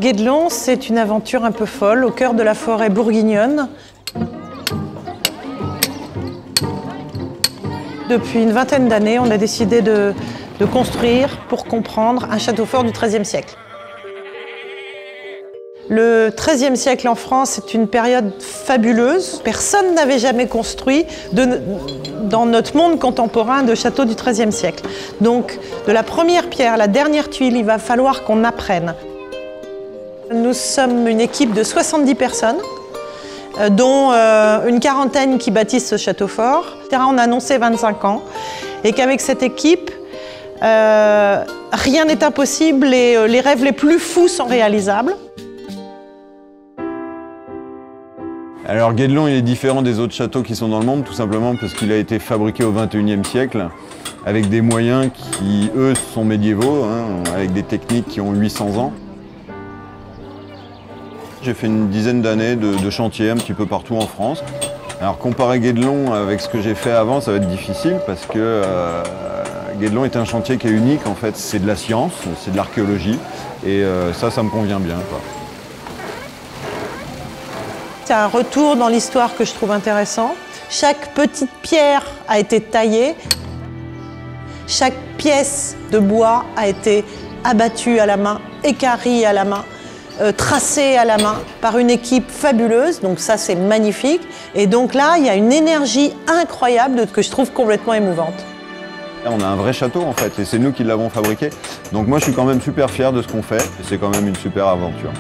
Guédelon, c'est une aventure un peu folle au cœur de la forêt bourguignonne. Depuis une vingtaine d'années, on a décidé de construire, pour comprendre, un château fort du XIIIe siècle. Le XIIIe siècle en France est une période fabuleuse. Personne n'avait jamais construit dans notre monde contemporain de château du XIIIe siècle. Donc, de la première pierre à la dernière tuile, il va falloir qu'on apprenne. Nous sommes une équipe de 70 personnes, dont une quarantaine qui bâtissent ce château fort. On a annoncé 25 ans et qu'avec cette équipe, rien n'est impossible et les rêves les plus fous sont réalisables. Alors Guédelon, il est différent des autres châteaux qui sont dans le monde, tout simplement parce qu'il a été fabriqué au XXIe siècle avec des moyens qui, eux, sont médiévaux, avec des techniques qui ont 800 ans. J'ai fait une dizaine d'années de chantier un petit peu partout en France. Alors comparer Guédelon avec ce que j'ai fait avant, ça va être difficile parce que Guédelon est un chantier qui est unique en fait. C'est de la science, c'est de l'archéologie et ça me convient bien, quoi. C'est un retour dans l'histoire que je trouve intéressant. Chaque petite pierre a été taillée. Chaque pièce de bois a été abattue à la main, équarrie à la main, tracée à la main par une équipe fabuleuse. Donc ça, c'est magnifique. Et donc là, il y a une énergie incroyable que je trouve complètement émouvante. On a un vrai château en fait et c'est nous qui l'avons fabriqué. Donc moi, je suis quand même super fier de ce qu'on fait et c'est quand même une super aventure.